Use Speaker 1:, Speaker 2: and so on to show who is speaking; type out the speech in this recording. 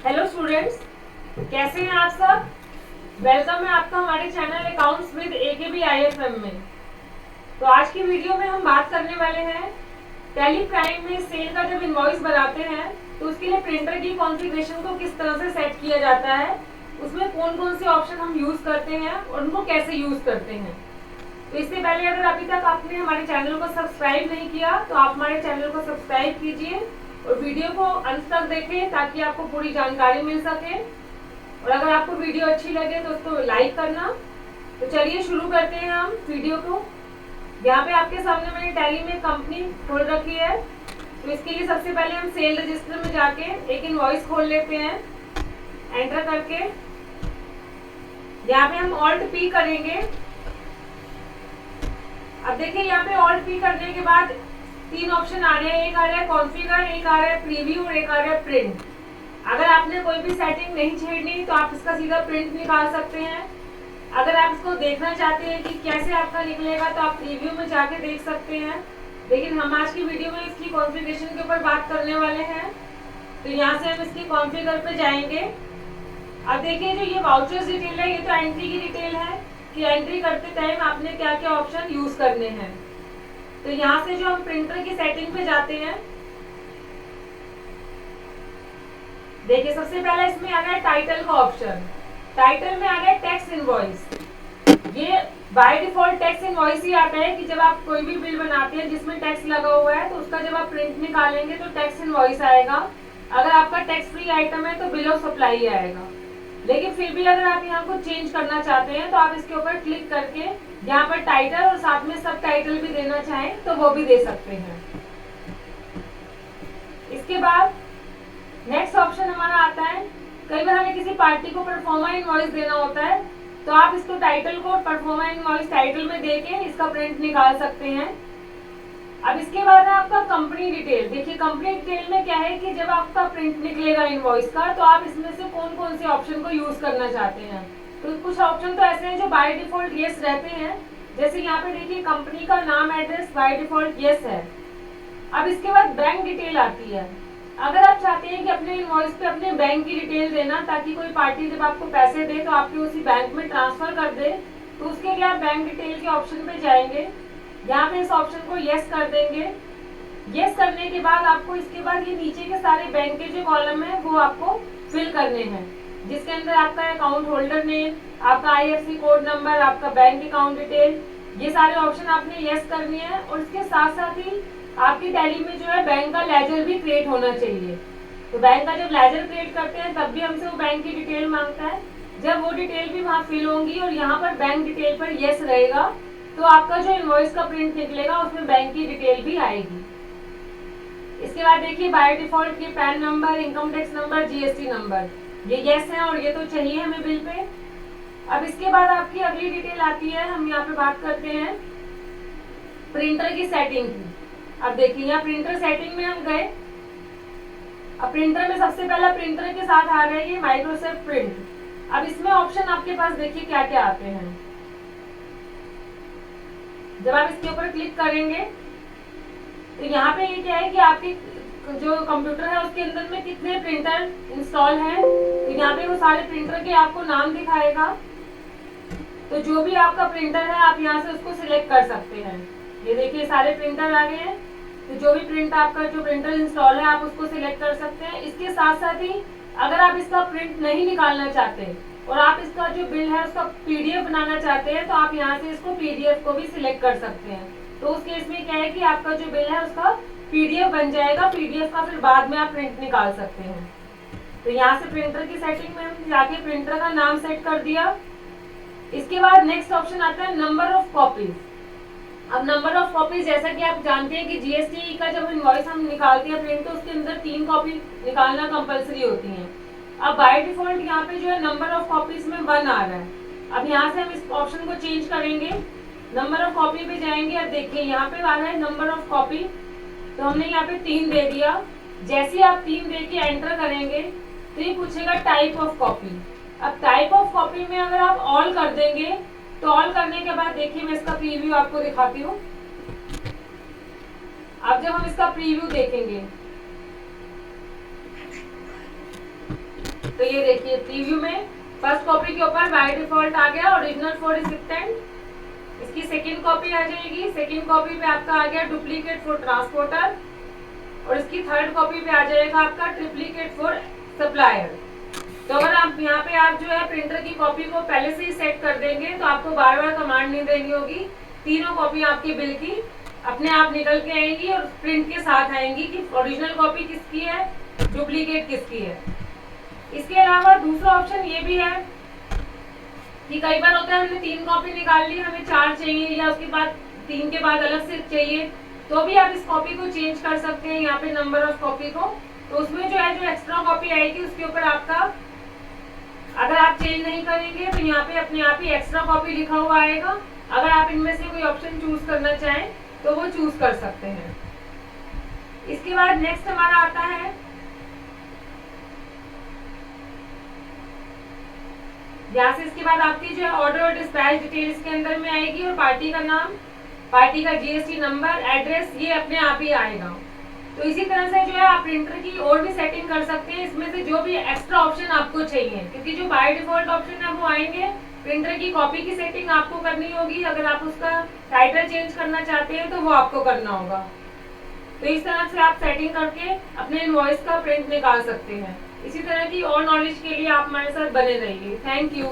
Speaker 1: Hello students, कैसे हैं आप सब। वेलकम है आपका हमारे channel accounts with AKB IFM में। तो आज की वीडियो में हम बात करने वाले हैं टैली प्राइम में सेल का जब इनवॉइस बनाते हैं तो उसके लिए प्रिंटर की कॉन्फ़िगरेशन को किस तरह से सेट किया जाता है, उसमें कौन कौन से ऑप्शन हम यूज़ करते हैं और उनको कैसे यूज़ करते हैं। तो इससे पहले अगर अभी तक आपने हमारे चैनल को सब्सक्राइब नहीं किया तो आप हमारे चैनल को सब्सक्राइब कीजिए और वीडियो को अंत तक देखें ताकि आपको पूरी जानकारी मिल सके। और अगर आपको वीडियो अच्छी लगे तो उसको लाइक करना। तो चलिए शुरू करते हैं हम वीडियो को। यहाँ पे आपके सामने मैंने टैली में कंपनी खोल रखी है। तो इसके लिए सबसे पहले हम सेल रजिस्टर में जाके एक इनवॉइस खोल लेते हैं, एंटर करके। यहाँ पे हम ऑल्ट पी करेंगे। अब देखिए यहाँ पे ऑल्ट पी करने के बाद तीन ऑप्शन आ रहे हैं, एक आ रहा है कॉन्फ़िगर, एक आ रहा है प्रीव्यू और एक आ रहा है प्रिंट। अगर आपने कोई भी सेटिंग नहीं छेड़नी तो आप इसका सीधा प्रिंट निकाल सकते हैं। अगर आप इसको देखना चाहते हैं कि कैसे आपका निकलेगा तो आप प्रीव्यू में जाके देख सकते हैं। लेकिन हम आज की वीडियो में इसकी कॉन्फ़िगरेशन के ऊपर बात करने वाले हैं। तो यहाँ से हम इसकी कॉन्फ़िगर पे जाएंगे। अब देखिए जो ये वाउचर्स डिटेल है, ये तो एंट्री की डिटेल है कि एंट्री करते टाइम आपने क्या क्या ऑप्शन यूज करने हैं। तो यहाँ से जो हम प्रिंटर की सेटिंग पे जाते हैं, देखिए सबसे पहले इसमें आ गया टाइटल का ऑप्शन। टाइटल में आ गया टैक्स इनवॉइस। ये बाय डिफॉल्ट टैक्स इनवॉइस ही आता है कि जब आप कोई भी बिल बनाते हैं जिसमें टैक्स लगा हुआ है तो उसका जब आप प्रिंट निकालेंगे तो टैक्स इनवॉइस आएगा। अगर आपका टैक्स फ्री आइटम है तो बिल ऑफ सप्लाई आएगा। लेकिन फिर भी अगर आप यहाँ को चेंज करना चाहते हैं तो आप इसके ऊपर क्लिक करके यहाँ पर टाइटल और साथ में सब टाइटल भी देना चाहें तो वो भी दे सकते हैं। इसके बाद नेक्स्ट ऑप्शन हमारा आता है, कई बार हमें किसी पार्टी को परफॉर्मा इनवॉइस देना होता है तो आप इसको टाइटल को परफॉर्मा इनवॉइस टाइटल में देके इसका प्रिंट निकाल सकते हैं। अब इसके बाद है आपका कंपनी डिटेल। देखिए कंपनी डिटेल में क्या है कि जब आपका प्रिंट निकलेगा इनवॉइस का तो आप इसमें से कौन कौन से ऑप्शन को यूज करना चाहते हैं। तो कुछ ऑप्शन तो ऐसे हैं जो बाय डिफॉल्ट यस रहते हैं। जैसे यहाँ पे देखिए कंपनी का नाम एड्रेस बाय डिफॉल्ट यस है। अब इसके बाद बैंक डिटेल आती है। अगर आप चाहते हैं कि अपने इनवॉइस पे अपने बैंक की डिटेल देना ताकि कोई पार्टी जब आपको पैसे दे तो आपके उसी बैंक में ट्रांसफर कर दे, तो उसके लिए आप बैंक डिटेल के ऑप्शन पे जाएंगे। यहाँ पे इस ऑप्शन को यस कर देंगे। यस करने के बाद आपको इसके बाद ये नीचे के सारे बैंक के जो कॉलम है वो आपको फिल करने हैं, जिसके अंदर आपका अकाउंट होल्डर नेम, आपका आईएफएससी कोड नंबर, आपका बैंक अकाउंट डिटेल, ये सारे ऑप्शन आपने यस करनी है। और इसके साथ साथ ही आपकी टैली में जो है बैंक का लेजर भी क्रिएट होना चाहिए। तो बैंक का जब लेजर क्रिएट करते हैं तब भी हमसे वो बैंक की डिटेल मांगता है। जब वो डिटेल भी वहाँ फिल होंगी और यहाँ पर बैंक डिटेल पर यस रहेगा तो आपका जो इनवॉइस का प्रिंट निकलेगा उसमें बैंक की डिटेल भी आएगी। इसके बाद देखिए बाय डिफॉल्ट ये pan number, income tax number, GST number, ये यस है और ये तो चाहिए हमें बिल पे। अब इसके बाद आपकी अगली डिटेल आती है, हम यहाँ पे बात करते हैं प्रिंटर की सेटिंग की। अब देखिए यहाँ प्रिंटर सेटिंग में हम गए। अब प्रिंटर में सबसे पहला प्रिंटर के साथ आ रहा है ये माइक्रोसॉफ्ट प्रिंट। अब इसमें ऑप्शन आपके पास देखिए क्या क्या आते हैं। जब आप इसके ऊपर क्लिक करेंगे तो यहाँ पे ये क्या है कि आपके जो कंप्यूटर है उसके अंदर में कितने प्रिंटर इंस्टॉल हैं। तो यहाँ पे वो सारे प्रिंटर के आपको नाम दिखाएगा। तो जो भी आपका प्रिंटर है आप यहाँ से उसको सिलेक्ट कर सकते हैं। ये देखिए सारे प्रिंटर आ गए हैं। तो जो भी प्रिंटर इंस्टॉल है आप उसको सिलेक्ट कर सकते हैं। इसके साथ साथ ही अगर आप इसका प्रिंट नहीं निकालना चाहते और आप इसका जो बिल है उसका पीडीएफ बनाना चाहते हैं तो आप यहाँ से इसको पीडीएफ को भी सिलेक्ट कर सकते हैं। तो उस केस में क्या है कि आपका जो बिल है उसका पीडीएफ बन जाएगा। पीडीएफ का फिर बाद में आप प्रिंट निकाल सकते हैं। तो यहाँ से प्रिंटर की सेटिंग में हम जाके प्रिंटर का नाम सेट कर दिया। इसके बाद नेक्स्ट ऑप्शन आता है नंबर ऑफ कॉपीज। अब नंबर ऑफ कॉपीज जैसा कि आप जानते हैं कि जीएसटी का जब इनवॉइस हम निकालते हैं प्रिंट तो उसके अंदर 3 कॉपी निकालना कंपलसरी होती है। अब बाय डिफॉल्ट यहाँ पे जो है नंबर ऑफ कॉपीज में 1 आ रहा है। अब यहाँ से हम इस ऑप्शन को चेंज करेंगे, नंबर ऑफ कॉपी पे जाएंगे। अब देखिए यहाँ पे आ रहा है नंबर ऑफ कॉपी, तो हमने यहाँ पे 3 दे दिया। जैसे ही आप 3 दे के एंटर करेंगे तो ये पूछेगा टाइप ऑफ कॉपी। अब टाइप ऑफ कॉपी में अगर आप ऑल कर देंगे तो ऑल करने के बाद देखिए मैं इसका प्रीव्यू आपको दिखाती हूँ। अब जब हम इसका प्रीव्यू देखेंगे तो ये देखिए प्रीव्यू में फर्स्ट कॉपी के ऊपर बाय डिफॉल्ट आ गया ओरिजिनल फॉर रिसिप्टेंट। इसकी सेकंड कॉपी आ जाएगी, सेकंड कॉपी पे आपका आ गया डुप्लीकेट फॉर ट्रांसपोर्टर, और इसकी थर्ड कॉपी पे आ जाएगा आपका ट्रिप्लीकेट फॉर सप्लायर। तो अगर आप यहाँ पे आप जो है प्रिंटर की कॉपी को पहले से ही सेट कर देंगे तो आपको बार बार कमांड नहीं देनी होगी। तीनों कॉपी आपकी बिल की अपने आप निकल के आएंगी और प्रिंट के साथ आएंगी कि ओरिजिनल कॉपी किसकी है, डुप्लीकेट किसकी है। इसके अलावा दूसरा ऑप्शन ये भी है कि कई बार होता है हमने 3 कॉपी निकाल ली, हमें 4 चाहिए या उसके बाद 3 के बाद अलग से चाहिए, तो भी आप इस कॉपी को चेंज कर सकते हैं यहाँ पे नंबर ऑफ कॉपी को। तो उसमें जो है जो एक्स्ट्रा कॉपी आएगी उसके ऊपर आपका, अगर आप चेंज नहीं करेंगे तो यहाँ पे अपने आप ही एक्स्ट्रा कॉपी लिखा हुआ आएगा। अगर आप इनमें से कोई ऑप्शन चूज करना चाहें तो वो चूज कर सकते हैं। इसके बाद नेक्स्ट हमारा आता है यहाँ से, इसके बाद आपकी जो है ऑर्डर और डिस्पैच डिटेल इसके अंदर में आएगी और पार्टी का नाम, पार्टी का जीएसटी नंबर, एड्रेस, ये अपने आप ही आएगा। तो इसी तरह से जो है आप प्रिंटर की और भी सेटिंग कर सकते हैं, इसमें से जो भी एक्स्ट्रा ऑप्शन आपको चाहिए, क्योंकि जो बाय डिफॉल्ट ऑप्शन है वो आएंगे। प्रिंटर की कॉपी की सेटिंग आपको करनी होगी, अगर आप उसका टाइटल चेंज करना चाहते हैं तो वो आपको करना होगा। तो इस तरह से आप सेटिंग करके अपने इनवॉइस का प्रिंट निकाल सकते हैं। इसी तरह की और नॉलेज के लिए आप हमारे साथ बने रहिए। Thank you.